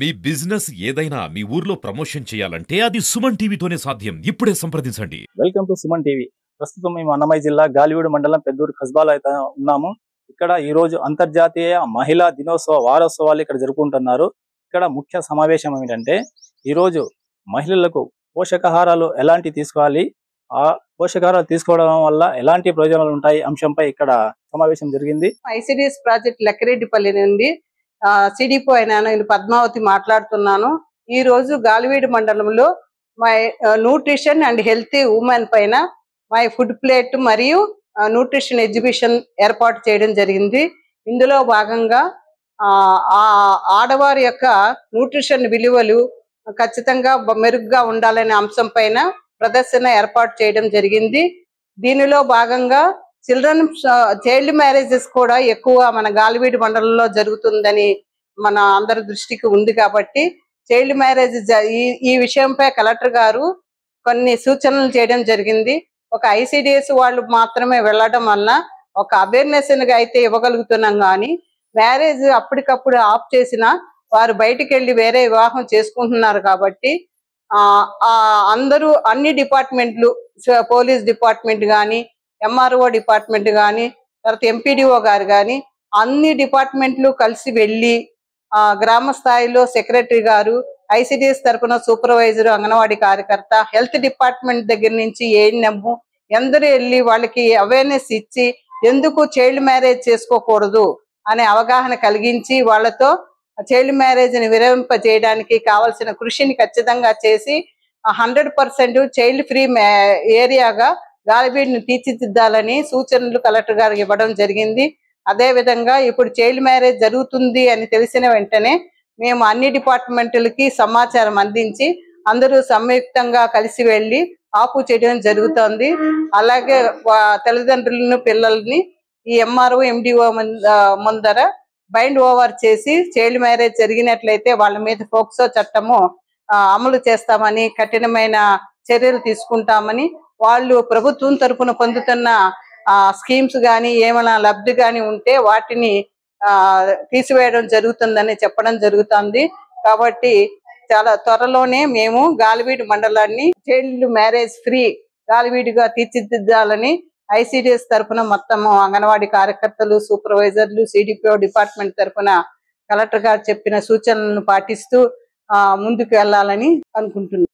మీ business ఏదైనా మీ ఊర్లో promotion చేయాలంటే అది సుమన్ టీవీతోనే సాధ్యం. ఇప్పుడే సంప్రదించండి. Welcome to Suman TV. ప్రస్తుతం మేము అన్నమయ్య జిల్లా గాలివీడు మండలం పెద్దూరు కస్బాలో అయితే ఉన్నాము. ఇక్కడ ఈ రోజు అంతర్జాతీయ మహిళా దినోత్సవ వారోత్సవాలు ఇక్కడ జరుపుకుంటున్నారు. ఇక్కడ ముఖ్య సమావేశం ఏమిటంటే ఈ రోజు మహిళలకు పోషకాహారాలు ఎలాంటి తీసుకోవాలి, ఆ పోషకాహారాలు తీసుకోవడం వల్ల ఎలాంటి ప్రయోజనాలు ఉంటాయి అంశంపై ఇక్కడ సమావేశం జరిగింది. ఐసిడిఎస్ ప్రాజెక్ట్ లక్కిరెడ్డిపల్లి నుండి సిడిపో అయినా నేను పద్మావతి మాట్లాడుతున్నాను. ఈ రోజు గాలివీడు మండలంలో my nutrition and healthy women పైన మై ఫుడ్ ప్లేట్ మరియు న్యూట్రిషన్ ఎగ్జిబిషన్ ఏర్పాటు చేయడం జరిగింది. ఇందులో భాగంగా ఆడవారి యొక్క న్యూట్రిషన్ విలువలు ఖచ్చితంగా మెరుగ్గా ఉండాలనే అంశం పైన ప్రదర్శన ఏర్పాటు చేయడం జరిగింది. దీనిలో భాగంగా చైల్డ్ మ్యారేజెస్ కూడా ఎక్కువ మన గాలివీడు మండలంలో జరుగుతుందని మన అందరి దృష్టికి ఉంది. కాబట్టి చైల్డ్ మ్యారేజ్ ఈ విషయంపై కలెక్టర్ గారు కొన్ని సూచనలు చేయడం జరిగింది. ఒక ఐసిడిఎస్ వాళ్ళు మాత్రమే వెళ్ళడం వల్ల ఒక అవేర్నెస్ అయితే ఇవ్వగలుగుతున్నాం, కానీ మ్యారేజ్ అప్పటికప్పుడు ఆఫ్ చేసిన వారు బయటికి వెళ్ళి వేరే వివాహం చేసుకుంటున్నారు. కాబట్టి అందరూ అన్ని డిపార్ట్మెంట్లు, పోలీస్ డిపార్ట్మెంట్ కానీ, ఎంఆర్ఓ డిపార్ట్మెంట్ కానీ, తర్వాత ఎంపీడీఓ గారు కానీ అన్ని డిపార్ట్మెంట్లు కలిసి వెళ్ళి గ్రామ స్థాయిలో సెక్రటరీ గారు, ఐసిడిఎస్ తరఫున సూపర్వైజర్, అంగన్వాడీ కార్యకర్త, హెల్త్ డిపార్ట్మెంట్ దగ్గర నుంచి ఏఎన్ఎం అందరూ వెళ్ళి వాళ్ళకి అవేర్నెస్ ఇచ్చి ఎందుకు చైల్డ్ మ్యారేజ్ చేసుకోకూడదు అనే అవగాహన కలిగించి వాళ్ళతో చైల్డ్ మ్యారేజ్ ని విరమింపజేయడానికి కావాల్సిన కృషిని ఖచ్చితంగా చేసి 100% చైల్డ్ ఫ్రీ ఏరియాగా గాలివీడుని తీర్చిదిద్దాలని సూచనలు కలెక్టర్ గారికి ఇవ్వడం జరిగింది. అదే విధంగా ఇప్పుడు చైల్డ్ మ్యారేజ్ జరుగుతుంది అని తెలిసిన వెంటనే మేము అన్ని డిపార్ట్మెంట్లకి సమాచారం అందించి అందరూ సంయుక్తంగా కలిసి వెళ్ళి ఆపు చేయడం జరుగుతోంది. అలాగే తల్లిదండ్రులను, పిల్లల్ని ఈ ఎంఆర్ఓ, ఎండిఓ ముందర బైండ్ ఓవర్ చేసి చైల్డ్ మ్యారేజ్ జరిగినట్లయితే వాళ్ళ మీద పోక్సో చట్టము అమలు చేస్తామని, కఠినమైన చర్యలు తీసుకుంటామని, వాళ్ళు ప్రభుత్వం తరఫున పొందుతున్న స్కీమ్స్ కానీ ఏమైనా లబ్ధి కానీ ఉంటే వాటిని తీసివేయడం జరుగుతుందని చెప్పడం జరుగుతుంది. కాబట్టి చాలా త్వరలోనే మేము గాలివీడు మండలాన్ని చైల్డ్ మ్యారేజ్ ఫ్రీ గాలివీడుగా తీర్చిదిద్దాలని ఐసిడిఎస్ తరఫున మొత్తము అంగన్వాడీ కార్యకర్తలు, సూపర్వైజర్లు, సిడిపిఓ డిపార్ట్మెంట్ తరఫున కలెక్టర్ గారు చెప్పిన సూచనలను పాటిస్తూ ముందుకు వెళ్ళాలని అనుకుంటున్నాను.